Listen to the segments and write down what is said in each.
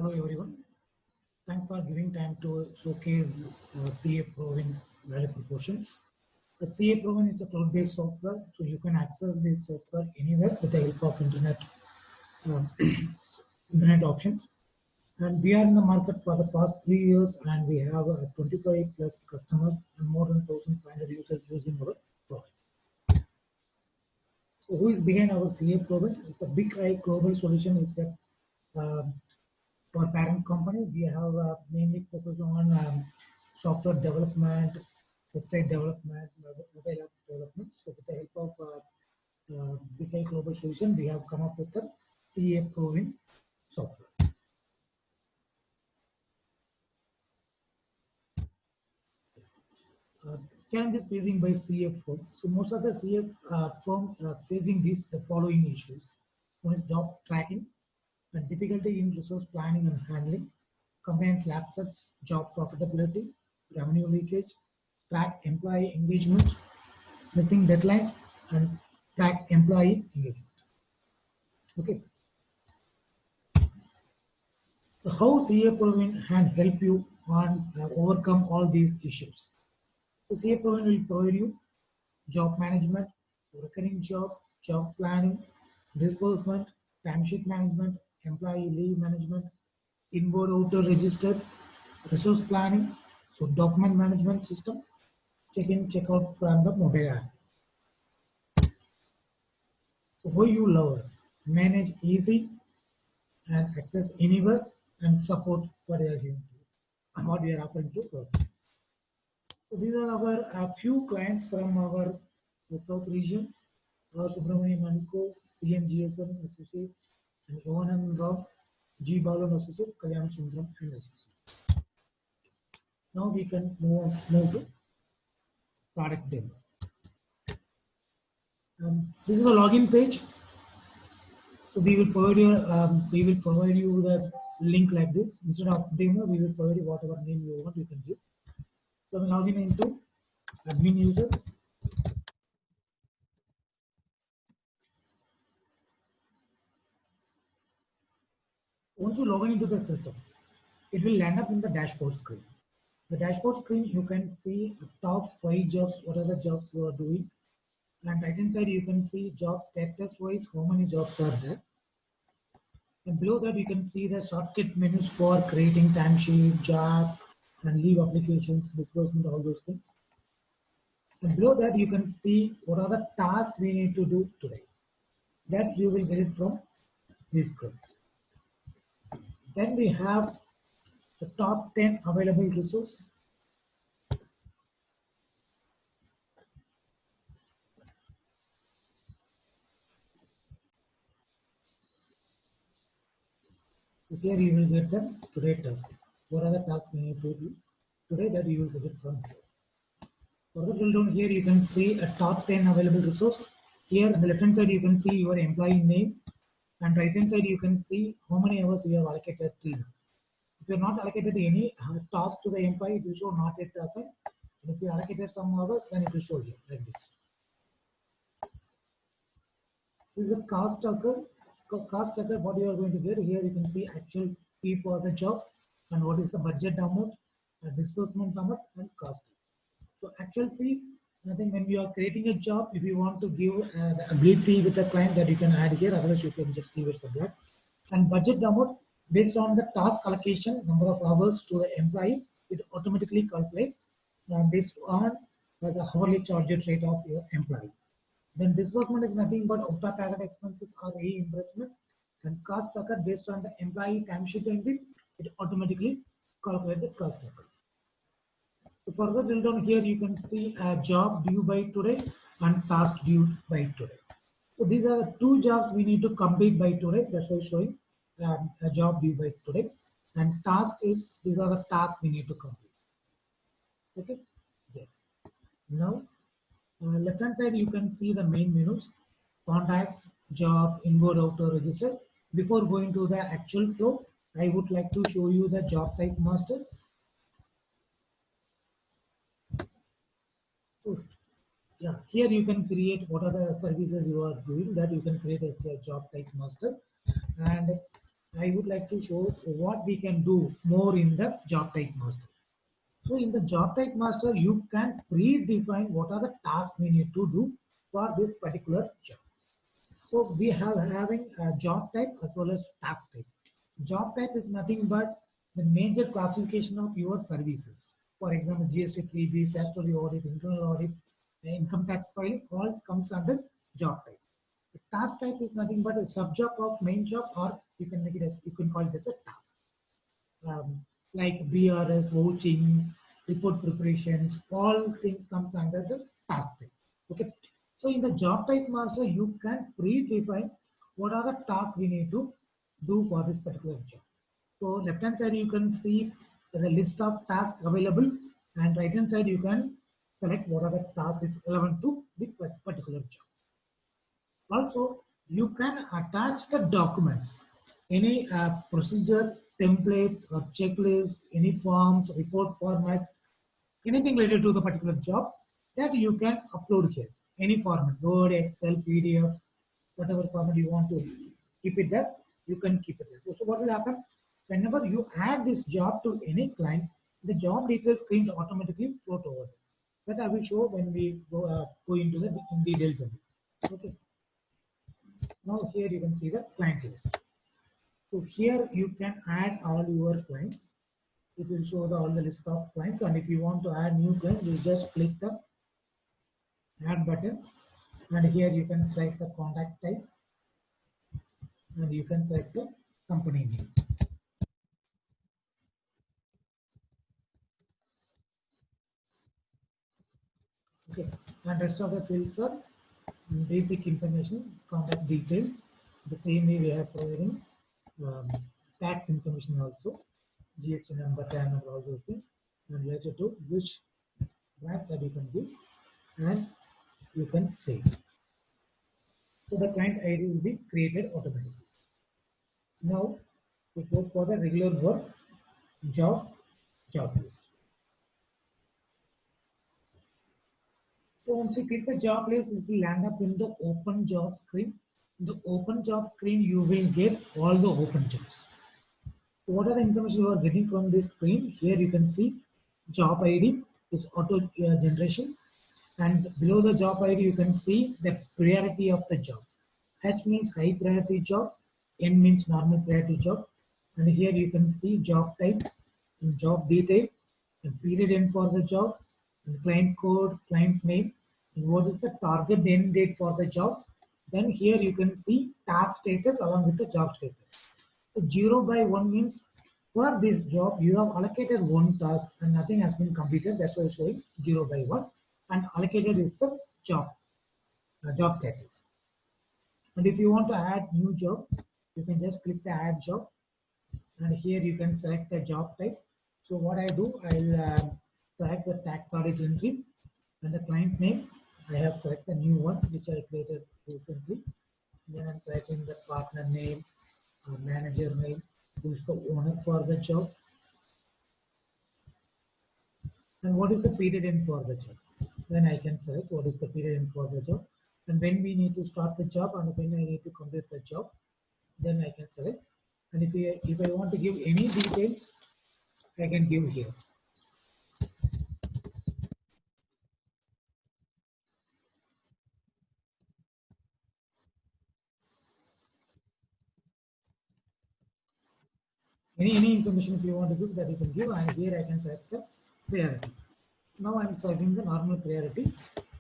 Hello everyone. Thanks for giving time to showcase CA Proven value proportions. The CA Proven is a cloud-based software, so you can access this software anywhere with the help of uh, internet options. And we are in the market for the past 3 years, and we have 25 plus customers and more than 1,500 users using our product. So who is behind our CA Proven? It's a big global solution. It's a for parent company, we have mainly focused on software development, website development, mobile app development. So with the help of BK Global Solution, we have come up with the CA Proven software. Challenges facing by CF firm. So most of the CF firms are facing the following issues. One is job tracking and difficulty in resource planning and handling, compliance lapses, job profitability, revenue leakage, track employee engagement, missing deadlines, and track employee engagement. Okay. So how CA Proven can help you on overcome all these issues? So CA Proven will provide you job management, recurring job planning, disbursement, timesheet management, employee leave management, inbound outer register, resource planning, so document management system, check-in, check-out from the mobile app. So why you love us? Manage easy and access anywhere and support what we are offering to customers. So these are our few clients from our South region. Subramanian Manko, PMGSM Associates, and Yohanan Rao, G. Balan Associate, Kalyan Sundram and Associates. Now we can move to product demo. This is the login page. So we will provide you the link like this. Instead of demo, we will provide you whatever name you want. You can give. So we log in into admin user. Once you log in into the system, it will land up in the dashboard screen. The dashboard screen, you can see the top 5 jobs, what are the jobs you are doing. And right hand side, you can see job status wise, how many jobs are there. And below that, you can see the shortcut menus for creating timesheet, job, and leave applications, disbursement, all those things. And below that, you can see what are the tasks we need to do today. That you will get it from this screen. Then we have the top 10 available resources. Here you will get the today task. What are the tasks we need to do today that you will get it from here. Further drill down here, you can see a top 10 available resource. Here on the left hand side, you can see your employee name, and right hand side, you can see how many hours you have allocated till now. If you are not allocated any task to the employee, it will show not yet assigned. And if you allocated some hours, then it will show here like this. This is a cost tracker. Cost tracker, what you are going to get here, you can see actual fee for the job and what is the budget amount, disbursement amount, and cost. So actual fee, I think when you are creating a job, if you want to give the agreed fee with the client, that you can add here, otherwise you can just leave it subject. And budget amount, based on the task allocation, number of hours to the employee, it automatically calculates based on the hourly charge rate of your employee. Then disbursement is nothing but out-of-pocket expenses or reimbursement, and cost tracker based on the employee timesheet entry, it automatically calculates the cost tracker. So further drill down here, you can see a job due by today and task due by today. So these are two jobs we need to complete by today. That's why showing a job due by today, and task is these are the tasks we need to complete. Okay. Yes. Now left hand side, you can see the main menus, contacts, job, inward, outer, register. Before going to the actual flow, I would like to show you the job type master. So, yeah, here you can create what are the services you are doing, that you can create as a job type master. And I would like to show what we can do more in the job type master. So in the job type master, you can predefine what are the tasks we need to do for this particular job. So we have having a job type as well as task type. Job type is nothing but the major classification of your services. For example, GST 3B, statutory audit, internal audit, income tax filing, all comes under job type. The task type is nothing but a sub-job of main job, or you can make it as you can call it as a task. Like BRS, vouching, report preparations, all things comes under the task type. Okay. So in the job type master, you can predefine what are the tasks we need to do for this particular job. So left hand side you can see the list of tasks available, and right hand side you can select what are the tasks is relevant to the particular job. Also, you can attach the documents, any procedure, template, or checklist, any forms, report format, anything related to the particular job that you can upload here. Any format, Word, Excel, PDF, whatever format you want to keep it there, you can keep it there. So what will happen? Whenever you add this job to any client, the job details screen automatically float over. That I will show when we go into the in details of it. Okay. Now here you can see the client list. So here you can add all your clients. It will show all the list of clients, and if you want to add new clients, you just click the add button, and here you can select the contact type, and you can select the company name. Okay, and rest of the fields are basic information, contact details. The same way we are providing um, tax information also, GST number, TAN number, all those things, and related to which grant that you can give, and you can save. So the client ID will be created automatically. Now we go for the regular work job list. So once you click the job list, it will land up in the open job screen. In the open job screen, you will get all the open jobs. So what are the information you are getting from this screen? Here you can see job ID is auto generation, and below the job ID you can see the priority of the job. H means high priority job, N means normal priority job, and here you can see job type and job detail and period end for the job and client code, client name, and what is the target end date for the job. Then here you can see task status along with the job status. So 0 by 1 means for this job you have allocated one task and nothing has been completed. That's why it's showing 0 by 1, and allocated is the job status. And if you want to add new job, you can just click the add job, and here you can select the job type. So what I do, I'll select the tax audit entry, and the client name. I have selected a new one which I created recently. Then I'm selecting the partner name, manager name, who's the owner for the job, and what is the period end for the job. Then I can select what is the period end for the job, and when we need to start the job and when I need to complete the job, then I can select. And if I want to give any details, I can give here. Any information if you want to give, that you can give, and here I can select the priority. Now I'm selecting the normal priority.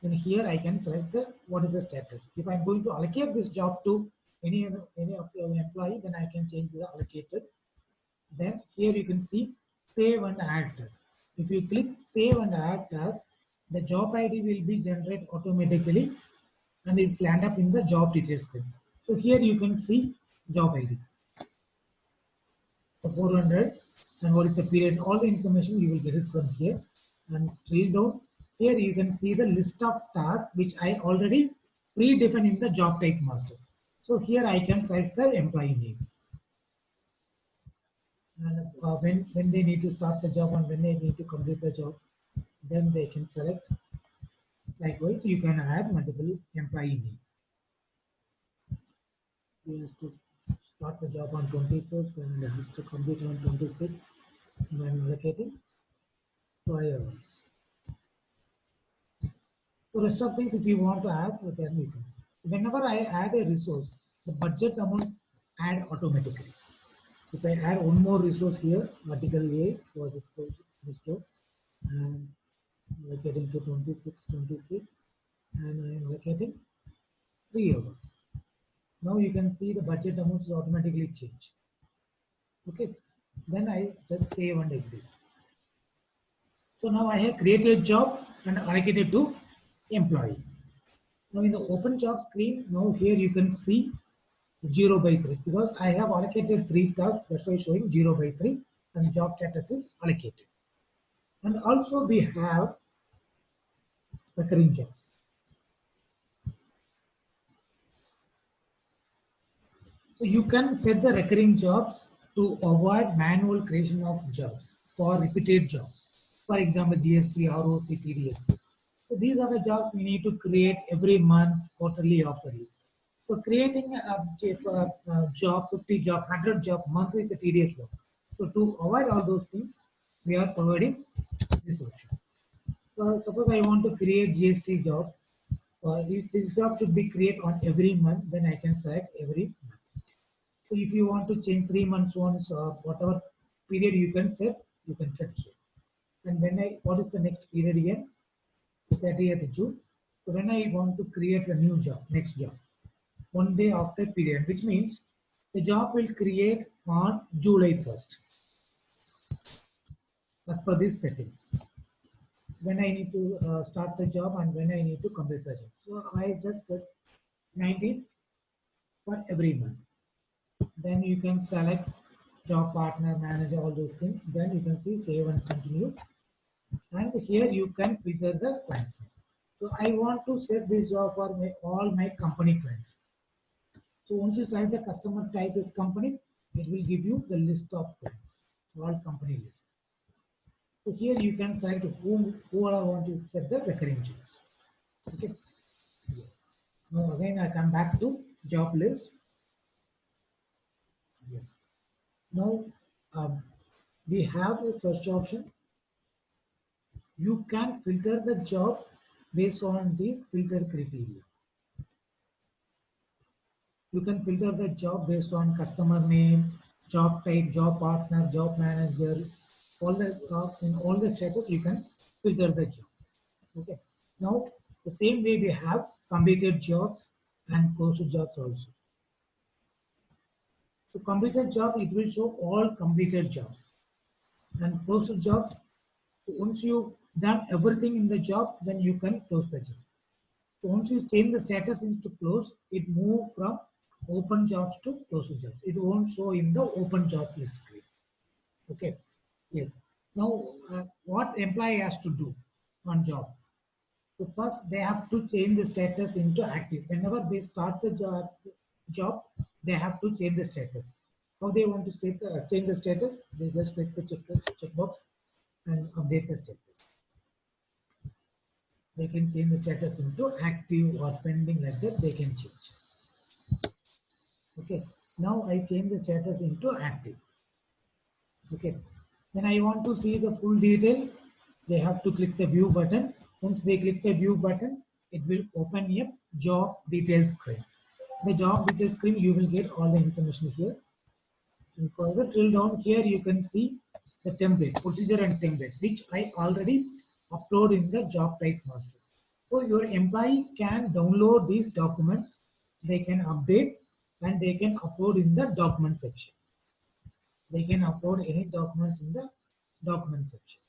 Then here I can select the what is the status. If I'm going to allocate this job to any of your employee, then I can change the allocated. Then here you can see save and add task. If you click save and add task, the job ID will be generated automatically, and it's land up in the job details screen. So here you can see job ID. So 400, and what is the period, all the information you will get it from here. And drill down, here you can see the list of tasks which I already predefined in the job type master. So here I can select the employee name, and when they need to start the job and when they need to complete the job, then they can select. Likewise you can add multiple employee names. start the job on 24th and it's to complete on 26th. And I'm allocating 5 hours. So rest of things, if you want to add, then you can. Whenever I add a resource, the budget amount add automatically. If I add one more resource here, article A for this job, and we're getting to 26, 26, and I am allocating 3 hours. Now you can see the budget amounts automatically change. Okay, then I just save and exit. So now I have created job and allocated to employee. Now in the open job screen, now here you can see 0 by 3 because I have allocated 3 tasks, that's why showing 0 by 3 and job status is allocated. And also we have recurring jobs. So you can set the recurring jobs to avoid manual creation of jobs for repeated jobs. For example, GST, ROC, TDS. So these are the jobs we need to create every month, quarterly, or yearly. So creating a job, 50 job, 100 job month is a tedious work. So to avoid all those things, we are providing this option. So suppose I want to create GST job. If this job should be created on every month, then I can select every month. So if you want to change 3 months once or whatever period you can set here. And when what is the next period again? 30th June. So when I want to create a new job, next job, 1 day after period, which means the job will create on July 1st as per these settings. When I need to start the job and when I need to complete the job. So I just set 19th for every month. Then you can select job partner, manager, all those things. Then you can see save and continue. And here you can filter the clients. So I want to set this job for all my company clients. So once you select the customer type is company, it will give you the list of clients, all company list. So here you can select who I want to set the recurring jobs. Okay. Yes. Now again I come back to job list. Yes. Now we have a search option. You can filter the job based on these filter criteria. You can filter the job based on customer name, job type, job partner, job manager, all the in all the status you can filter the job. Okay. Now the same way we have completed jobs and closed jobs also. So completed jobs, it will show all completed jobs, and closed jobs, once you've done everything in the job, then you can close the job. So once you change the status into close, it moves from open jobs to closed jobs. It won't show in the open job list screen. Okay. Yes. Now, what employee has to do on job? So first, they have to change the status into active. Whenever they start the job, they have to change the status. How they want to change the status? They just click the checkbox and update the status. They can change the status into active or pending, like that they can change. Okay, now I change the status into active. Okay, then I want to see the full detail. They have to click the view button. Once they click the view button, it will open a job details screen. The job details screen, you will get all the information here. And further drill down here, you can see the template, procedure and template, which I already upload in the job type master. So your employee can download these documents, they can update, and they can upload in the document section. They can upload any documents in the document section.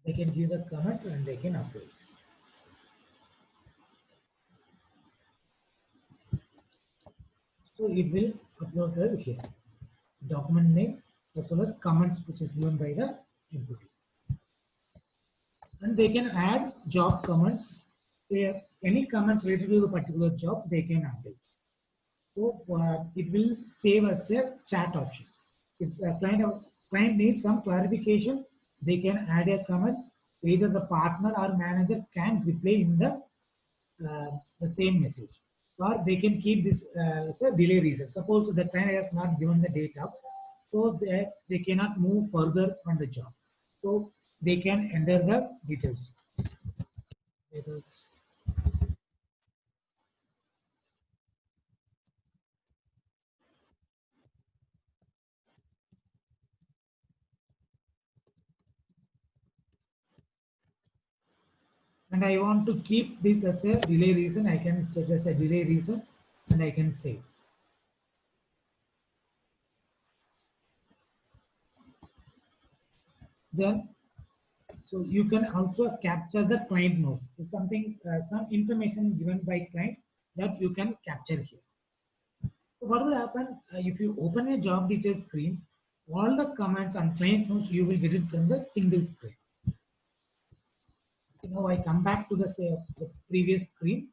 They can give the comment and they can upload. So it will upload here. Document name as well as comments which is given by the employee. And they can add job comments. Any comments related to the particular job, they can update. So it will save as a chat option. If a client client needs some clarification, they can add a comment. Either the partner or manager can reply in the same message, or they can keep this as a delay reason. Suppose the client has not given the data, so they cannot move further on the job. So they can enter the details. And I want to keep this as a delay reason. I can set as a delay reason and I can save. Then, so you can also capture the client note. If something, some information given by client that you can capture here. So what will happen if you open a job details screen, all the comments and client notes you will get it from the single screen. Now I come back to the previous screen.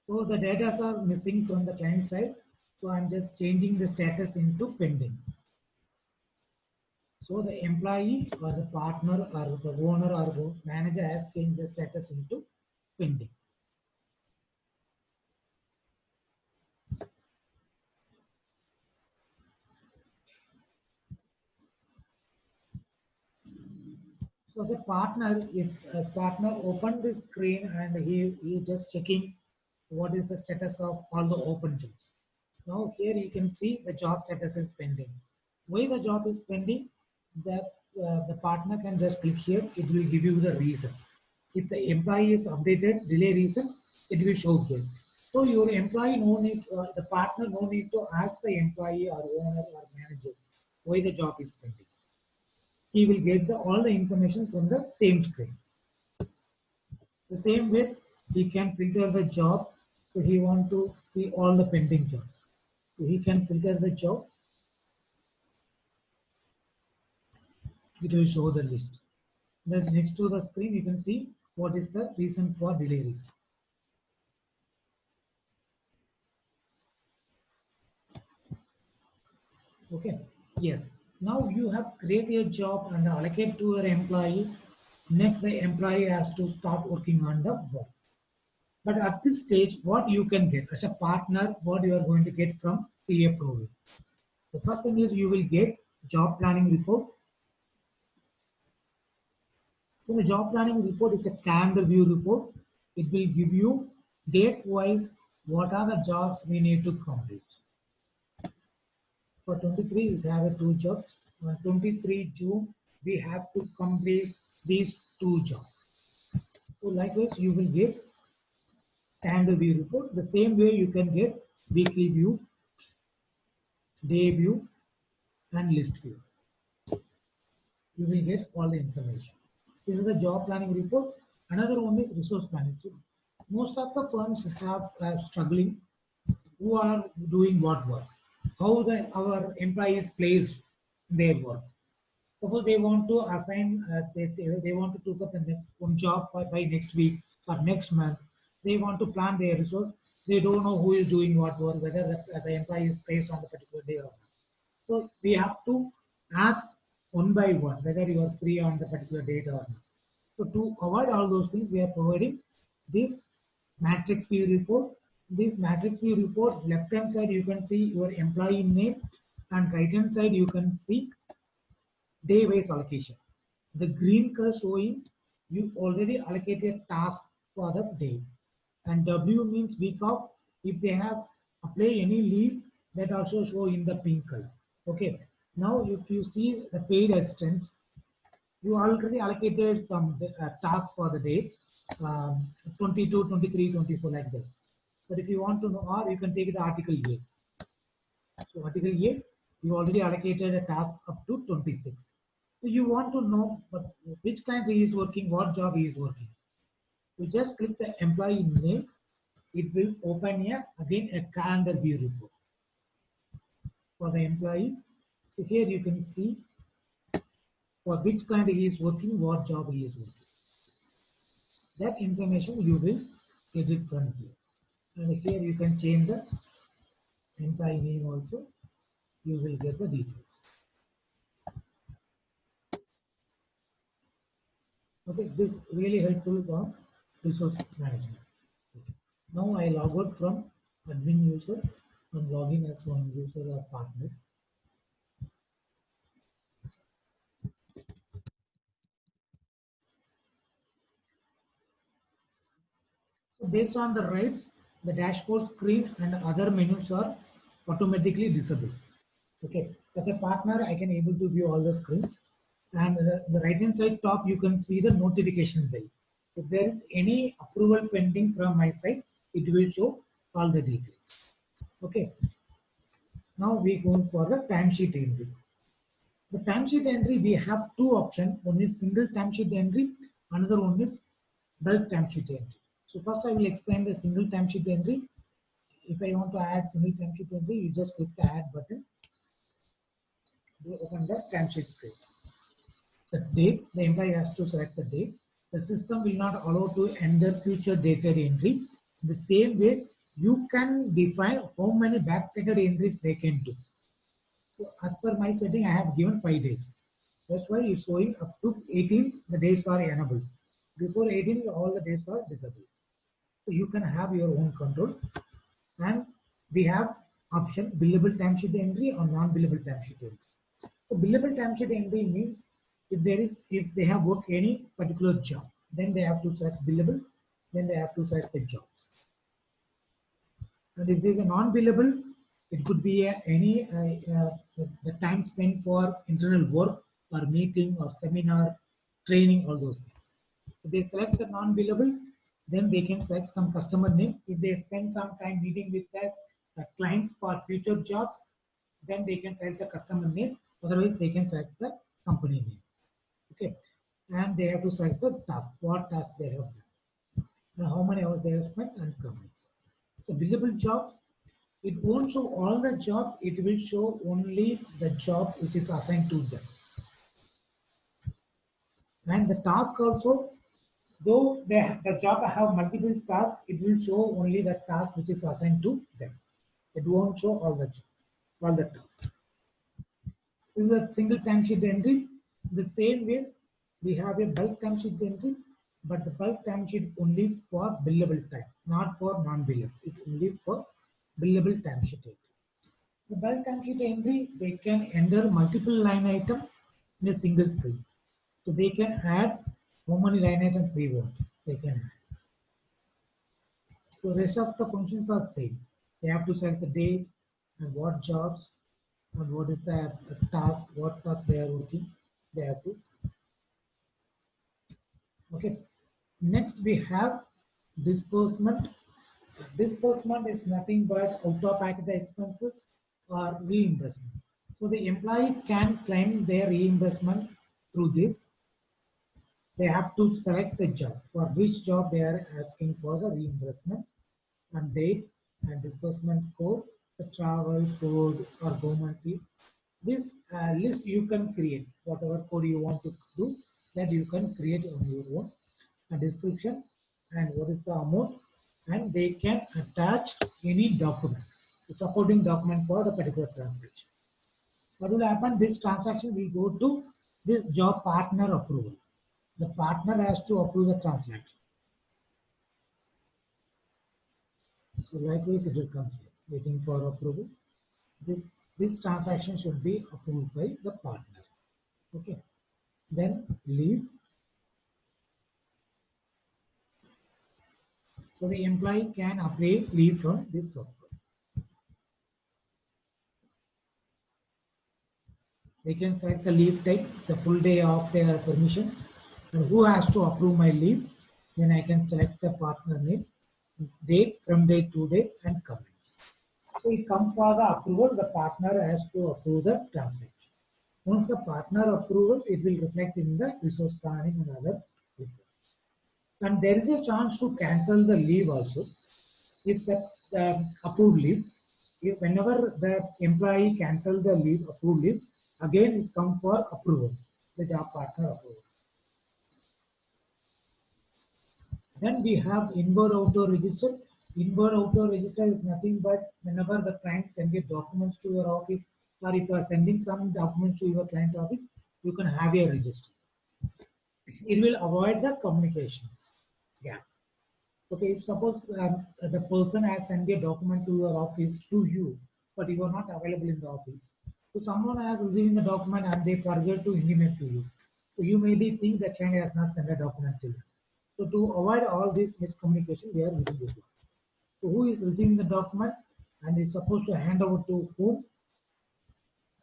So the data are missing from the client side. So I'm just changing the status into pending. So the employee or the partner or the owner or the manager has changed the status into pending. So as a partner, if a partner opened the screen and he just checking what is the status of all the open jobs. Now here you can see the job status is pending. Why the job is pending? That the partner can just click here. It will give you the reason. If the employee is updated, delay reason, it will show here. So your employee no need, the partner no need to ask the employee or owner or manager why the job is pending. He will get all the information from the same screen. The same way he can filter the job. So he want to see all the pending jobs. So he can filter the job. It will show the list. Then next to the screen, you can see what is the reason for delay reason. Okay. Yes. Now you have created a job and allocate to your employee. Next, the employee has to start working on the work. But at this stage, what you can get as a partner, what you are going to get from CA Pro. The first thing is you will get job planning report. So the job planning report is a calendar view report. It will give you date-wise what are the jobs we need to complete. For 23, we have two jobs. On 23 June, we have to complete these two jobs. So likewise, you will get calendar view report. The same way you can get weekly view, day view, and list view. You will get all the information. This is the job planning report. Another one is resource management. Most of the firms have struggling who are doing what work, how our employees placed their work. Suppose they want to assign, they want to take up the next one job by next week or next month. They want to plan their resource. They don't know who is doing what work, whether the employee is placed on the particular day or not. So we have to ask one by one whether you are free on the particular date or not. So to avoid all those things, we are providing this matrix view report. This matrix view report, left hand side you can see your employee name and right hand side you can see day wise allocation. The green color showing you already allocated task for the day. And W means week off. If they have apply any leave, that also show in the pink color. Okay. Now if you see the paid assistance, you already allocated some task for the day, 22, 23, 24 like that. But if you want to know, or you can take the article A. So article A, you already allocated a task up to 26. So you want to know which client he is working, what job he is working. You just click the employee name. It will open again a calendar view report for the employee. So here you can see for which client he is working, what job he is working. That information you will get it from here. And here you can change the employee name also. you will get the details. Okay, this really helpful for resource management. Okay. Now I log out from admin user and log in as one user or partner. So based on the rights, the dashboard screen and other menus are automatically disabled. Okay, as a partner, I can able to view all the screens, and the right hand side top you can see the notification bell. If there is any approval pending from my side, it will show all the details. Okay, now we go for the timesheet entry. The timesheet entry, we have two options. One is single timesheet entry, another one is bulk timesheet entry. So first I will explain the single timesheet entry. If I want to add single timesheet entry, you just click the add button. You open the timesheet screen. The date, the employee has to select the date. The system will not allow to enter future dated entry. The same way, you can define how many backdated entries they can do. So as per my setting, I have given 5 days. That's why it's showing up to 18, the dates are enabled. Before 18, all the dates are disabled. So you can have your own control. And we have option billable timesheet entry or non-billable timesheet entry. So billable timesheet entry means if they have worked any particular job, then they have to select billable, then they have to select the jobs. And if there is a non-billable, it could be the time spent for internal work or meeting or seminar, training, all those things. If they select the non-billable, then they can select some customer name. If they spend some time meeting with their clients for future jobs, then they can select the customer name. Otherwise, they can select the company name. Okay, and they have to select the task, what task they have done, and how many hours they have spent, and comments. So billable jobs, it won't show all the jobs, it will show only the job which is assigned to them. And the task also, though the job have multiple tasks, it will show only the task which is assigned to them. It won't show all the tasks. This is a single timesheet entry. The same way, we have a bulk timesheet entry, but the bulk timesheet only for billable time, not for non-billable. It's only for billable timesheet entry. The bulk timesheet entry, they can enter multiple line item in a single screen. So they can add how many line items they want. They can add. So rest of the functions are same. They have to select the date and what jobs and what is the task, what task they are working. They have to. Okay. Next we have disbursement. Disbursement is nothing but out of pocket expenses or reimbursement. So the employee can claim their reimbursement through this. They have to select the job for which job they are asking for the reimbursement and date and disbursement code, the travel, food or government fee. This list you can create whatever code you want to do, that you can create on your own. A description and what is the amount, and they can attach any documents, the supporting document for the particular transaction. What will happen? This transaction will go to this job partner approval. The partner has to approve the transaction. So likewise, it will come here, waiting for approval. This transaction should be approved by the partner. Okay. Then leave. So the employee can apply leave from this software. They can select the leave type, it's a full day off day or permissions, and who has to approve my leave. Then I can select the partner name, date, from date to date, and comments. So it comes for the approval, the partner has to approve the transaction. Once the partner approval, it will reflect in the resource planning and other reports. And there is a chance to cancel the leave also. If the approved leave, if whenever the employee cancel the leave, approved leave, again it's come for approval, the job partner approval. Then we have inward outdoor register. Inward outdoor register is nothing but whenever the client sends the documents to your office, or if you are sending some documents to your client office, you can have a register. It will avoid the communications gap. Okay, if suppose the person has sent a document to your office to you, but you are not available in the office. So someone has received the document and they forget to intimate to you. So you maybe think that client has not sent a document to you. So to avoid all this miscommunication, we are using this one. So who is receiving the document and is supposed to hand over to whom?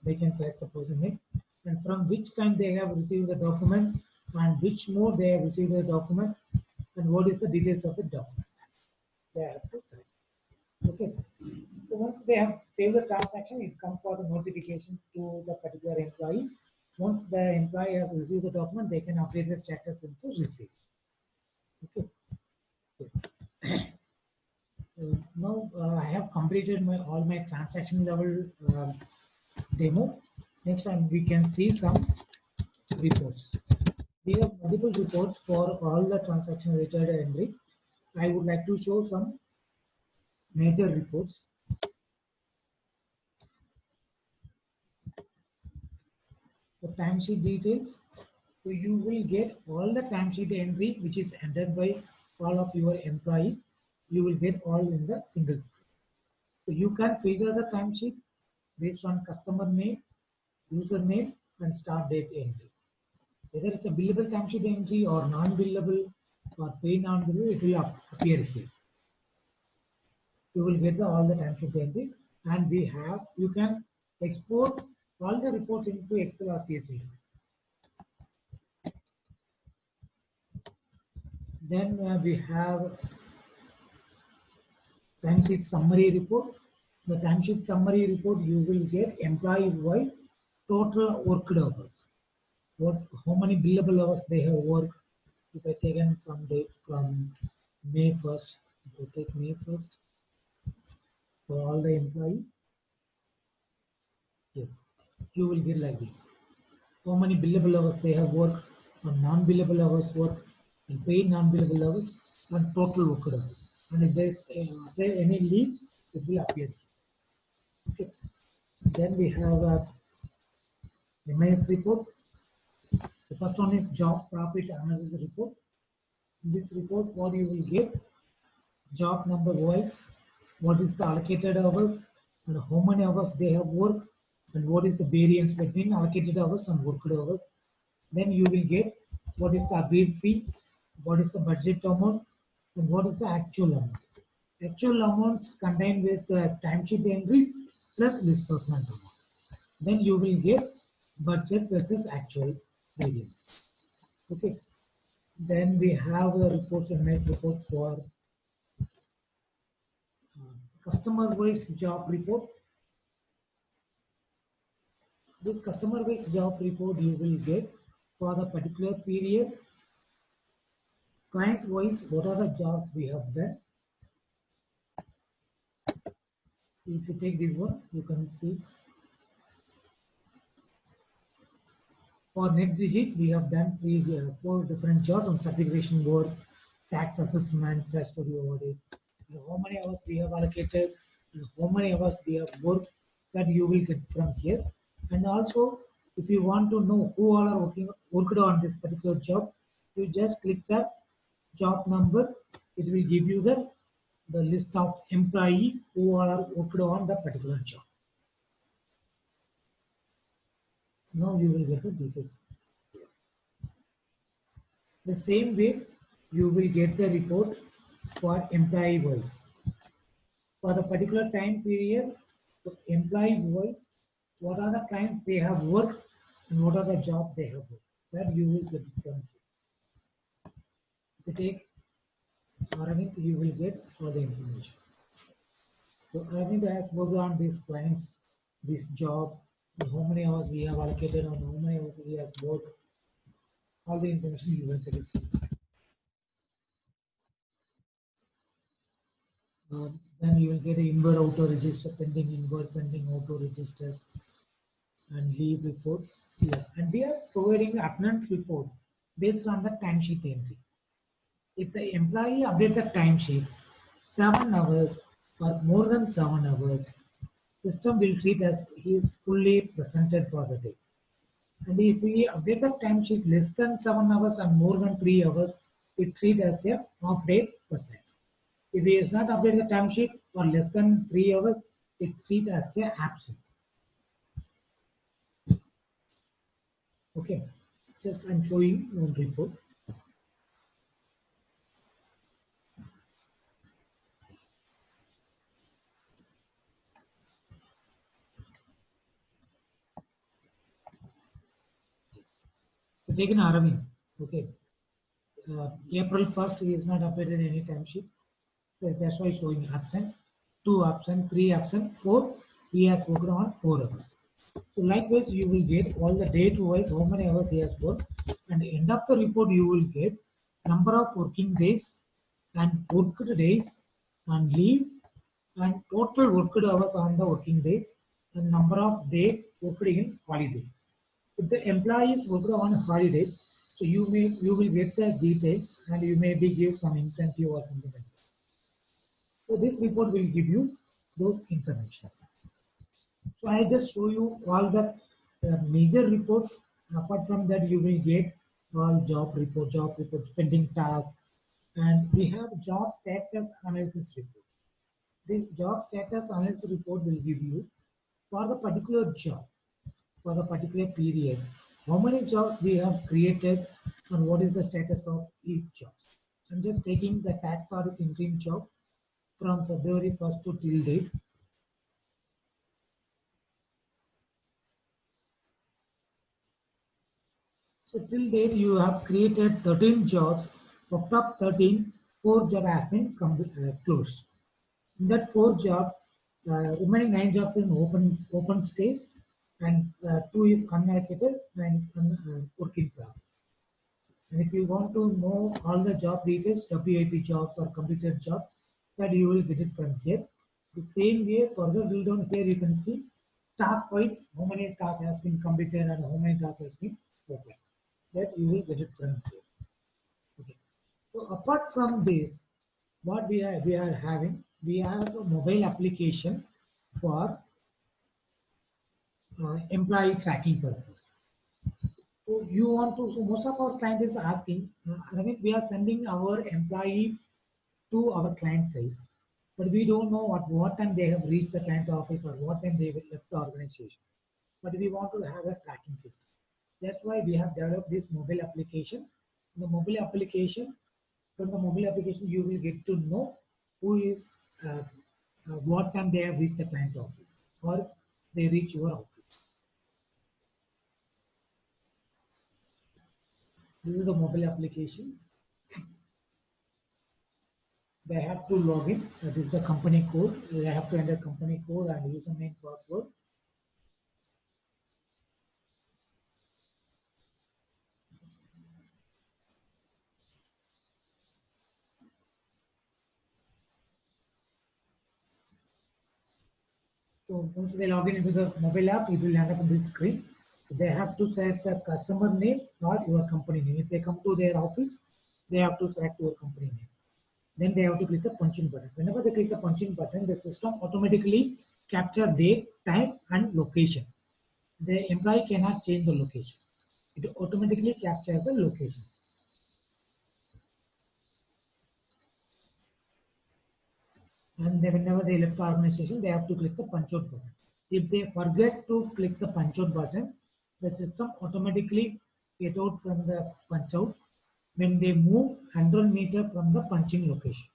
They can select the person name and from which time they have received the document and which mode they have received the document and what is the details of the document. They have to select. Okay. So once they have saved the transaction, it comes for the notification to the particular employee. Once the employee has received the document, they can update the status into receipt. Okay. Now I have completed all my transaction level demo. Next time we can see some reports. We have multiple reports for all the transaction related entry. I would like to show some major reports. The timesheet details. So you will get all the timesheet entry which is entered by all of your employee. You will get all in the single screen. So you can filter the timesheet based on customer name, username, and start date entry. Whether it's a billable timesheet entry or non-billable or pay non-billable, it will appear here. You will get all the timesheet entry, and you can export all the reports into Excel or CSV. Then we have timesheet summary report. The timesheet summary report, you will get employee-wise total worked hours. How many billable hours they have worked. If I taken some date from May 1st, if I take May 1st for all the employee, yes, you will get like this. How many billable hours they have worked, or non-billable hours worked, and paid non-billable hours, and total worked hours. And if there any leave, it will appear. Okay. Then we have a MIS report. The first one is job profit analysis report. In this report, what you will get, job number wise, what is the allocated hours, and how many hours they have worked, and what is the variance between allocated hours and worked hours. Then you will get what is the agreed fee, what is the budget amount, and what is the actual amount. Actual amounts contained with timesheet entry plus disbursement amount. Then you will get budget versus actual variance. Okay. Then we have a report, a nice report for customer-wise job report. This customer-wise job report you will get for the particular period. Client-wise, what are the jobs we have done? So if you take this one, you can see for NetDigit, we have done 4 different jobs on certification board, tax assessment, statutory audit. How many hours we have allocated, and how many hours we have worked, that you will get from here. And also, if you want to know who all are worked on this particular job, you just click the job number. It will give you the list of employee who all are worked on the particular job. Now you will get the details. The same way, you will get the report for employee wise. For the particular time period, the employee wise, what are the times they have worked and what are the jobs they have worked. That you will get from here. If you take Aravind, you will get all the information. So Aravind has worked on these clients, this job, how many hours we have allocated and how many hours we have worked. All the information you will get it. Then you will get an inward auto register, pending inward, pending auto register, and leave report. Yeah. And we are providing attendance report based on the timesheet entry. If the employee updates the timesheet 7 hours or more than 7 hours, System will treat as he is fully presented for the day. And if we update the timesheet less than 7 hours and more than 3 hours, it treat as a half day percent. If he is not updated the timesheet for less than 3 hours, it treat as a absent. Okay, just I'm showing one report. So take an Aravind. Okay, April 1st he is not updated any timesheet. So that's why showing absent, 2 absent, 3 absent, 4 he has worked on 4 hours. So likewise you will get all the date wise how many hours he has worked, and end of the report you will get number of working days and worked days and leave and total worked hours on the working days and number of days worked in holiday. If the employee is worked on holiday, so you will get the details and you may be give some incentive or something like that. So this report will give you those information. So I just show you all the major reports. Apart from that, you will get all job report, pending task, and we have job status analysis report. This job status analysis report will give you for the particular job, for the particular period, how many jobs we have created and what is the status of each job. I'm just taking the tax audit interim job from February 1st to till date. So till date, you have created 13 jobs. Of top 13, 4 jobs has been closed. In that 4 jobs, remaining 9 jobs in open stage, and 2 is unallocated and work in progress. And if you want to know all the job details, WIP jobs or completed jobs, that you will get it from here. The same way, further drill down here, you can see task wise how many tasks has been completed and how many tasks has been open. That you will get it from here. Okay. So apart from this, what we are having, we have a mobile application for employee tracking purpose. So you want to, so most of our client is asking, Ramesh, we are sending our employee to our client place, but we don't know what time they have reached the client office or what time they will left the organization. But we want to have a tracking system. That's why we have developed this mobile application. The mobile application, from the mobile application, you will get to know who is, what time they have reached the client office or they reach your office. This is the mobile applications. They have to log in. That is the company code. They have to enter company code and username, password. So once they log in into the mobile app, it will end up on this screen. They have to select the customer name or your company name. If they come to their office, they have to select your company name. Then they have to click the punch in button. Whenever they click the punch in button, the system automatically capture date, time, and location. The employee cannot change the location. It automatically captures the location. And then whenever they left the organization, they have to click the punch out button. If they forget to click the punch out button, the system automatically get out from the punch out when they move 100 meter from the punching location.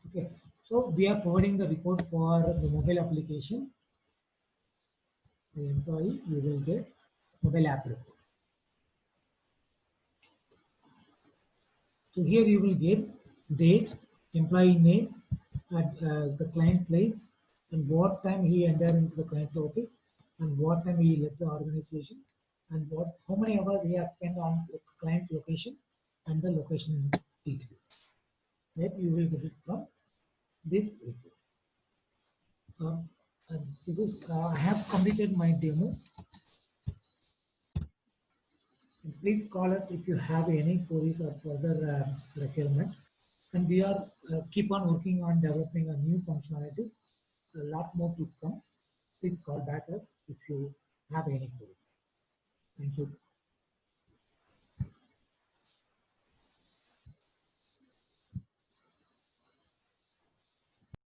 Okay, so we are providing the report for the mobile application. The employee, you will get mobile app report. So here you will get date, employee name, at the client place, and what time he entered into the client office, and what time he left the organization, and how many hours he has spent on the client location, and the location details. That you will get it from this report. And this is I have completed my demo. And please call us if you have any queries or further requirement. And we are keep on working on developing a new functionality. A lot more to come. Please call back us if you have any queries. Thank you.